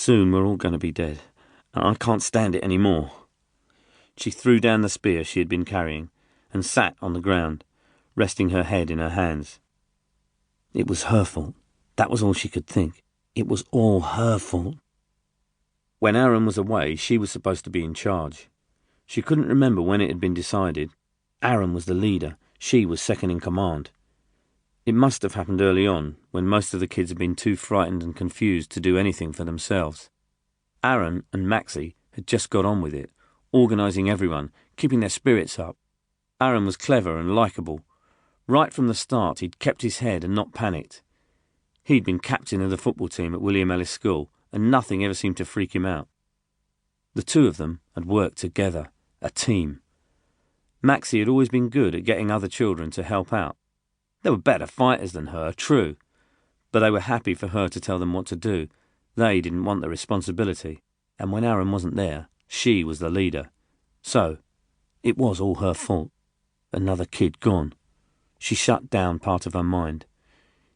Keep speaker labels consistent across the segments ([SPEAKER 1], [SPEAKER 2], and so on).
[SPEAKER 1] Soon we're all going to be dead. I can't stand it any more. She threw down the spear she had been carrying and sat on the ground, resting her head in her hands. It was her fault. That was all she could think. It was all her fault. When Aaron was away, she was supposed to be in charge. She couldn't remember when it had been decided. Aaron was the leader. She was second in command. It must have happened early on, when most of the kids had been too frightened and confused to do anything for themselves. Aaron and Maxie had just got on with it, organising everyone, keeping their spirits up. Aaron was clever and likeable. Right from the start, he'd kept his head and not panicked. He'd been captain of the football team at William Ellis School, and nothing ever seemed to freak him out. The two of them had worked together, a team. Maxie had always been good at getting other children to help out. They were better fighters than her, true, but they were happy for her to tell them what to do. They didn't want the responsibility, and when Aaron wasn't there, she was the leader. So, it was all her fault. Another kid gone. She shut down part of her mind.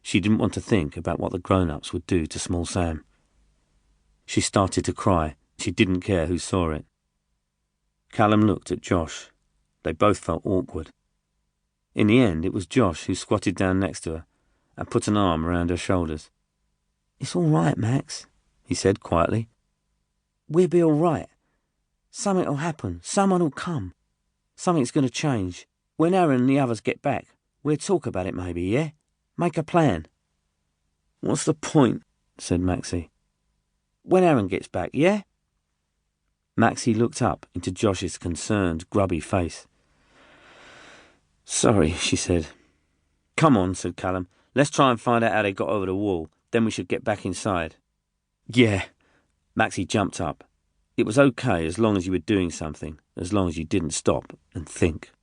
[SPEAKER 1] She didn't want to think about what the grown-ups would do to small Sam. She started to cry. She didn't care who saw it. Callum looked at Josh. They both felt awkward. In the end, it was Josh who squatted down next to her and put an arm around her shoulders. "It's all right, Max," he said quietly. "We'll be all right. Something'll happen. Someone'll come. Something's going to change. When Aaron and the others get back, we'll talk about it maybe, yeah? Make a plan." "What's the point?" said Maxie. "When Aaron gets back, yeah?" Maxie looked up into Josh's concerned, grubby face. "Sorry," she said. "Come on," said Callum. "Let's try and find out how they got over the wall. Then we should get back inside." "Yeah." Maxie jumped up. It was okay as long as you were doing something, as long as you didn't stop and think.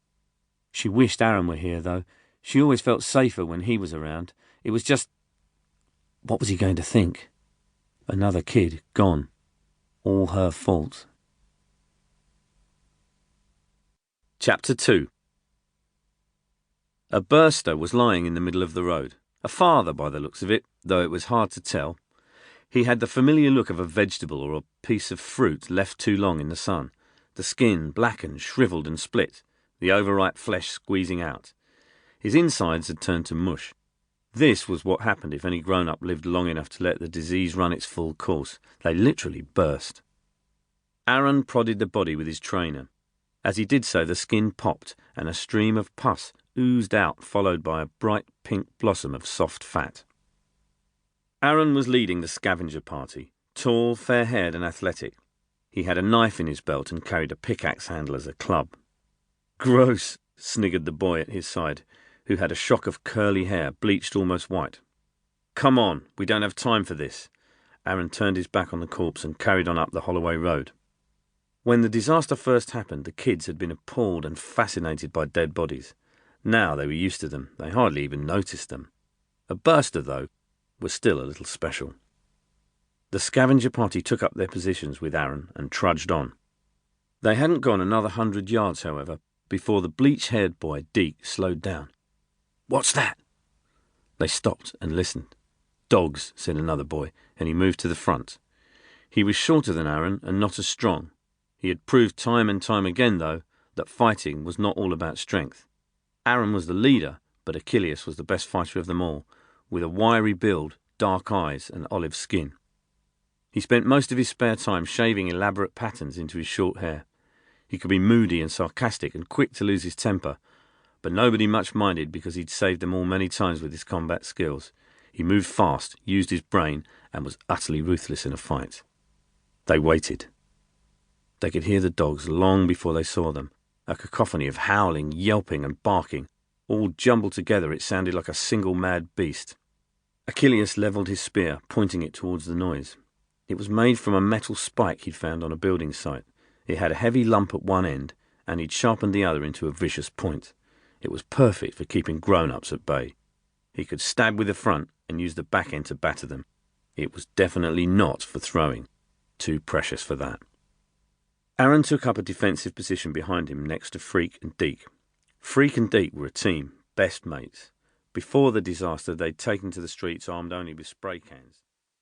[SPEAKER 1] She wished Aaron were here, though. She always felt safer when he was around. It was just... what was he going to think? Another kid gone. All her fault. Chapter 2. A burster was lying in the middle of the road. A father, by the looks of it, though it was hard to tell. He had the familiar look of a vegetable or a piece of fruit left too long in the sun, the skin blackened, shriveled and split, the overripe flesh squeezing out. His insides had turned to mush. This was what happened if any grown-up lived long enough to let the disease run its full course. They literally burst. Aaron prodded the body with his trainer. As he did so, the skin popped and a stream of pus oozed out, followed by a bright pink blossom of soft fat. Aaron was leading the scavenger party, tall, fair-haired and athletic. He had a knife in his belt and carried a pickaxe handle as a club. "Gross," sniggered the boy at his side, who had a shock of curly hair, bleached almost white. "Come on, we don't have time for this." Aaron turned his back on the corpse and carried on up the Holloway Road. When the disaster first happened, the kids had been appalled and fascinated by dead bodies. Now they were used to them. They hardly even noticed them. A burster, though, was still a little special. The scavenger party took up their positions with Aaron and trudged on. They hadn't gone another 100 yards, however, before the bleach-haired boy, Deke, slowed down. "What's that?" They stopped and listened. "Dogs," said another boy, and he moved to the front. He was shorter than Aaron and not as strong. He had proved time and time again, though, that fighting was not all about strength. Aaron was the leader, but Achilles was the best fighter of them all, with a wiry build, dark eyes and olive skin. He spent most of his spare time shaving elaborate patterns into his short hair. He could be moody and sarcastic and quick to lose his temper, but nobody much minded because he'd saved them all many times with his combat skills. He moved fast, used his brain, and was utterly ruthless in a fight. They waited. They could hear the dogs long before they saw them, a cacophony of howling, yelping and barking. All jumbled together, it sounded like a single mad beast. Achilles levelled his spear, pointing it towards the noise. It was made from a metal spike he'd found on a building site. It had a heavy lump at one end, and he'd sharpened the other into a vicious point. It was perfect for keeping grown-ups at bay. He could stab with the front and use the back end to batter them. It was definitely not for throwing. Too precious for that. Aaron took up a defensive position behind him next to Freak and Deke. Freak and Deke were a team, best mates. Before the disaster, they'd taken to the streets armed only with spray cans.